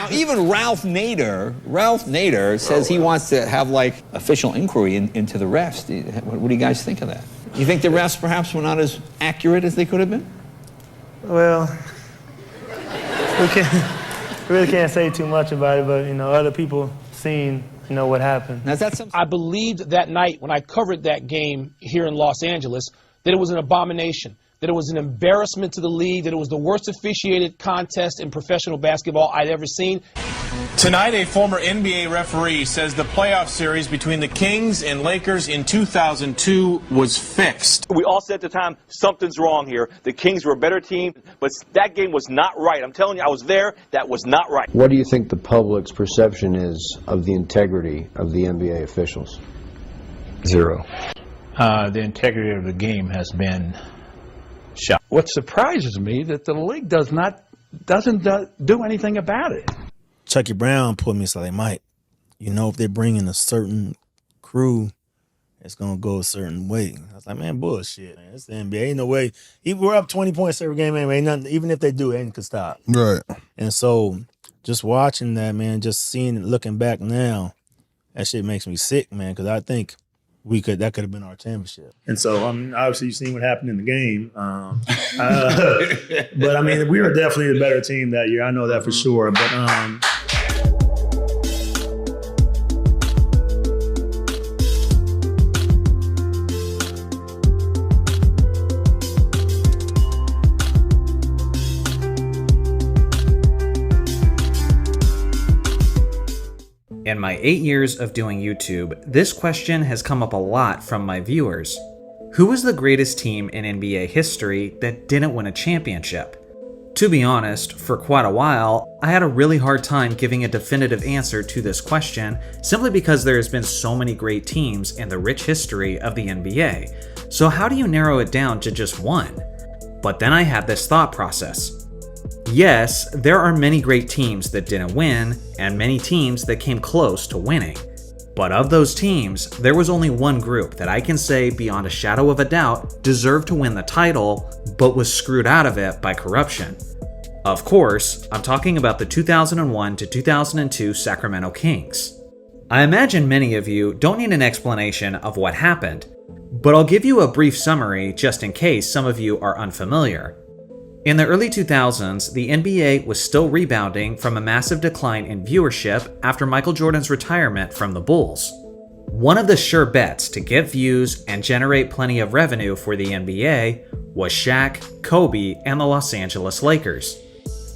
Now, even Ralph Nader says he wants to have, like, official inquiry into the refs. What do you guys think of that? You think the refs perhaps were not as accurate as they could have been? Well, we really can't say too much about it, but, other people seen, what happened. Now, is that something? I believed that night when I covered that game here in Los Angeles that it was an abomination, that it was an embarrassment to the league, that it was the worst officiated contest in professional basketball I'd ever seen. Tonight, a former NBA referee says the playoff series between the Kings and Lakers in 2002 was fixed. We all said at the time, something's wrong here. The Kings were a better team, but that game was not right. I'm telling you, I was there. That was not right. What do you think the public's perception is of the integrity of the NBA officials? Zero. The integrity of the game has been shot. What surprises me that the league doesn't do anything about it. Chucky Brown put me, so they might. If they're bringing a certain crew, it's going to go a certain way. I was like, man, bullshit, man. It's the NBA. Ain't no way. We're up 20 points every game anyway. Ain't nothing, even if they do, ain't could stop. Right. And so just watching that, man, just seeing it, looking back now, that shit makes me sick, man, because I think that could have been our championship. And so, obviously you've seen what happened in the game. But, we were definitely the better team that year. I know that for sure. But, In my 8 years of doing YouTube, this question has come up a lot from my viewers. Who was the greatest team in NBA history that didn't win a championship? To be honest, for quite a while, I had a really hard time giving a definitive answer to this question simply because there has been so many great teams in the rich history of the NBA. So how do you narrow it down to just one? But then I had this thought process. Yes, there are many great teams that didn't win, and many teams that came close to winning. But of those teams, there was only one group that I can say beyond a shadow of a doubt deserved to win the title, but was screwed out of it by corruption. Of course, I'm talking about the 2001 to 2002 Sacramento Kings. I imagine many of you don't need an explanation of what happened, but I'll give you a brief summary just in case some of you are unfamiliar. In the early 2000s, the NBA was still rebounding from a massive decline in viewership after Michael Jordan's retirement from the Bulls. One of the sure bets to get views and generate plenty of revenue for the NBA was Shaq, Kobe, and the Los Angeles Lakers.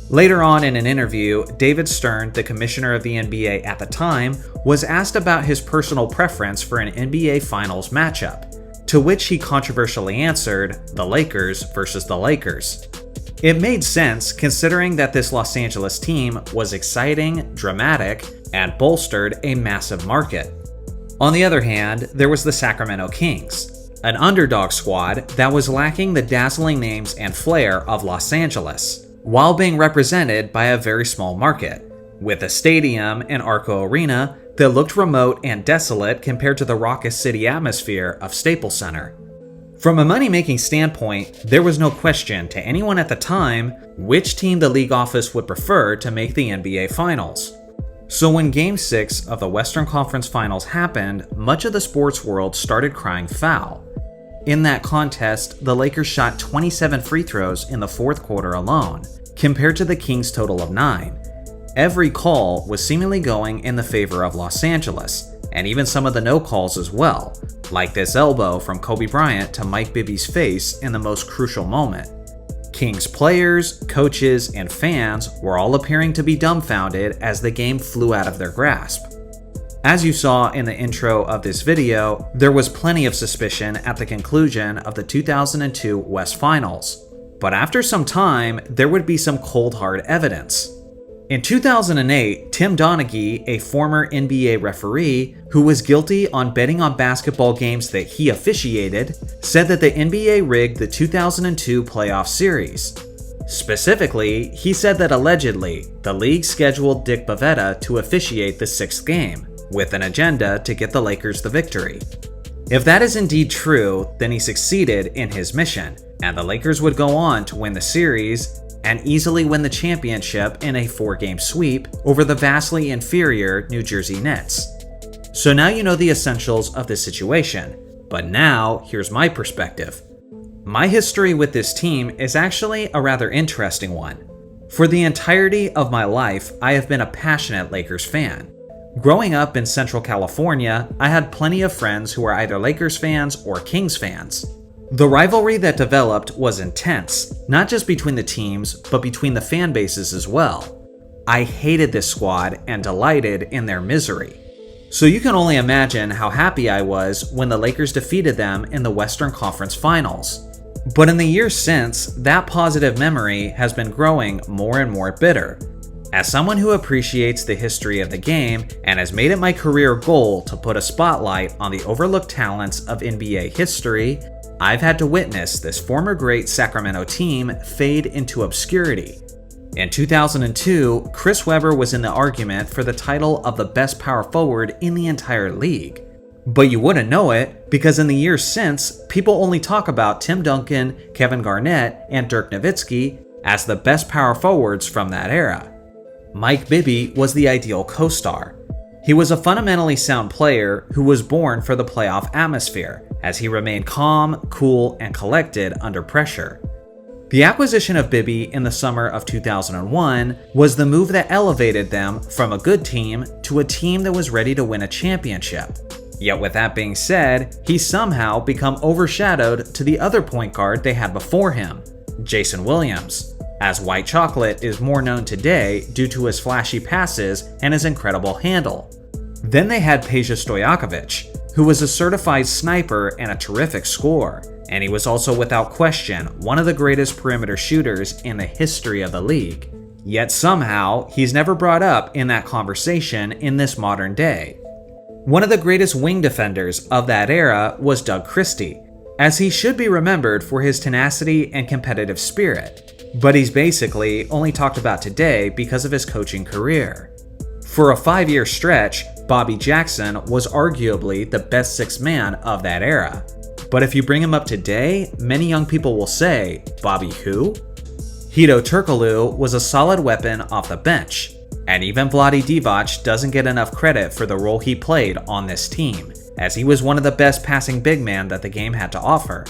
Later on in an interview, David Stern, the commissioner of the NBA at the time, was asked about his personal preference for an NBA Finals matchup, to which he controversially answered, the Lakers versus the Lakers. It made sense considering that this Los Angeles team was exciting, dramatic, and bolstered a massive market. On the other hand, there was the Sacramento Kings, an underdog squad that was lacking the dazzling names and flair of Los Angeles, while being represented by a very small market, with a stadium and Arco Arena that looked remote and desolate compared to the raucous city atmosphere of Staples Center. From a money-making standpoint, there was no question to anyone at the time which team the league office would prefer to make the NBA Finals. So when Game 6 of the Western Conference Finals happened, much of the sports world started crying foul. In that contest, the Lakers shot 27 free throws in the fourth quarter alone, compared to the Kings' total of 9. Every call was seemingly going in the favor of Los Angeles, and even some of the no calls as well, like this elbow from Kobe Bryant to Mike Bibby's face in the most crucial moment. Kings players, coaches, and fans were all appearing to be dumbfounded as the game flew out of their grasp. As you saw in the intro of this video, there was plenty of suspicion at the conclusion of the 2002 West Finals. But after some time, there would be some cold hard evidence. In 2008, Tim Donaghy, a former NBA referee who was guilty on betting on basketball games that he officiated, said that the NBA rigged the 2002 playoff series. Specifically, he said that allegedly, the league scheduled Dick Bavetta to officiate the sixth game, with an agenda to get the Lakers the victory. If that is indeed true, then he succeeded in his mission, and the Lakers would go on to win the series, and easily win the championship in a 4-game sweep over the vastly inferior New Jersey Nets. So now you know the essentials of this situation, but now here's my perspective. My history with this team is actually a rather interesting one. For the entirety of my life, I have been a passionate Lakers fan. Growing up in Central California, I had plenty of friends who were either Lakers fans or Kings fans. The rivalry that developed was intense, not just between the teams, but between the fan bases as well. I hated this squad and delighted in their misery. So you can only imagine how happy I was when the Lakers defeated them in the Western Conference Finals. But in the years since, that positive memory has been growing more and more bitter. As someone who appreciates the history of the game and has made it my career goal to put a spotlight on the overlooked talents of NBA history, I've had to witness this former great Sacramento team fade into obscurity. In 2002, Chris Webber was in the argument for the title of the best power forward in the entire league. But you wouldn't know it because in the years since, people only talk about Tim Duncan, Kevin Garnett, and Dirk Nowitzki as the best power forwards from that era. Mike Bibby was the ideal co-star. He was a fundamentally sound player who was born for the playoff atmosphere, as he remained calm, cool, and collected under pressure. The acquisition of Bibby in the summer of 2001 was the move that elevated them from a good team to a team that was ready to win a championship. Yet with that being said, he's somehow become overshadowed to the other point guard they had before him, Jason Williams, as White Chocolate is more known today due to his flashy passes and his incredible handle. Then they had Peja Stojakovic, who was a certified sniper and a terrific scorer, and he was also without question one of the greatest perimeter shooters in the history of the league. Yet somehow, he's never brought up in that conversation in this modern day. One of the greatest wing defenders of that era was Doug Christie, as he should be remembered for his tenacity and competitive spirit. But he's basically only talked about today because of his coaching career. For a 5-year stretch, Bobby Jackson was arguably the best sixth man of that era. But if you bring him up today, many young people will say, Bobby who? Hedo Turkoglu was a solid weapon off the bench, and even Vlade Divac doesn't get enough credit for the role he played on this team, as he was one of the best passing big men that the game had to offer.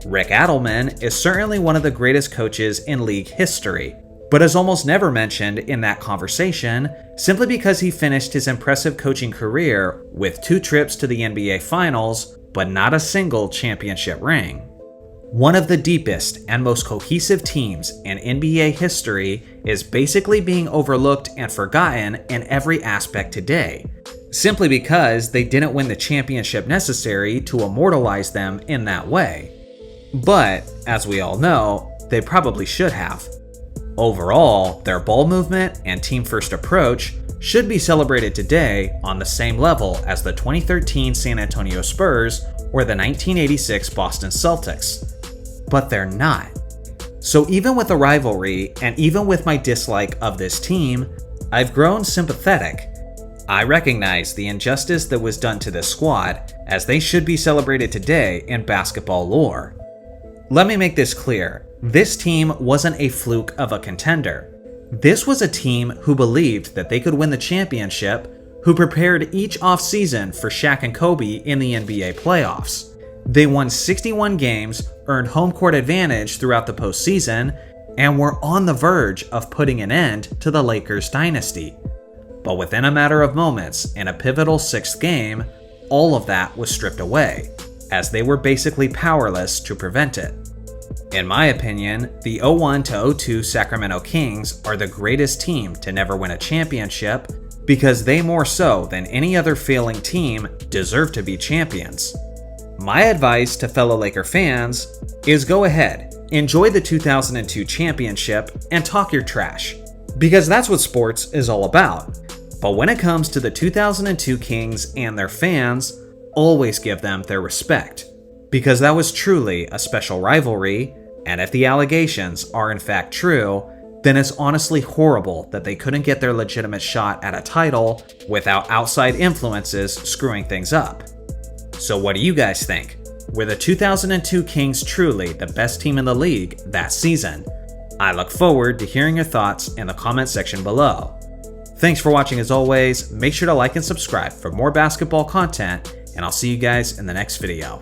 Rick Adelman is certainly one of the greatest coaches in league history, but is almost never mentioned in that conversation simply because he finished his impressive coaching career with 2 trips to the NBA Finals, but not a single championship ring. One of the deepest and most cohesive teams in NBA history is basically being overlooked and forgotten in every aspect today, simply because they didn't win the championship necessary to immortalize them in that way. But, as we all know, they probably should have. Overall, their ball movement and team-first approach should be celebrated today on the same level as the 2013 San Antonio Spurs or the 1986 Boston Celtics. But they're not. So even with the rivalry and even with my dislike of this team, I've grown sympathetic. I recognize the injustice that was done to this squad, as they should be celebrated today in basketball lore. Let me make this clear. This team wasn't a fluke of a contender. This was a team who believed that they could win the championship, who prepared each offseason for Shaq and Kobe in the NBA playoffs. They won 61 games, earned home court advantage throughout the postseason, and were on the verge of putting an end to the Lakers dynasty. But within a matter of moments, in a pivotal 6th game, all of that was stripped away, as they were basically powerless to prevent it. In my opinion, the 01-02 Sacramento Kings are the greatest team to never win a championship because they more so than any other failing team deserve to be champions. My advice to fellow Laker fans is go ahead, enjoy the 2002 championship and talk your trash, because that's what sports is all about. But when it comes to the 2002 Kings and their fans, always give them their respect, because that was truly a special rivalry, and if the allegations are in fact true, then it's honestly horrible that they couldn't get their legitimate shot at a title without outside influences screwing things up. So what do you guys think? Were the 2002 Kings truly the best team in the league that season? I look forward to hearing your thoughts in the comment section below. Thanks for watching as always. Make sure to like and subscribe for more basketball content, and I'll see you guys in the next video.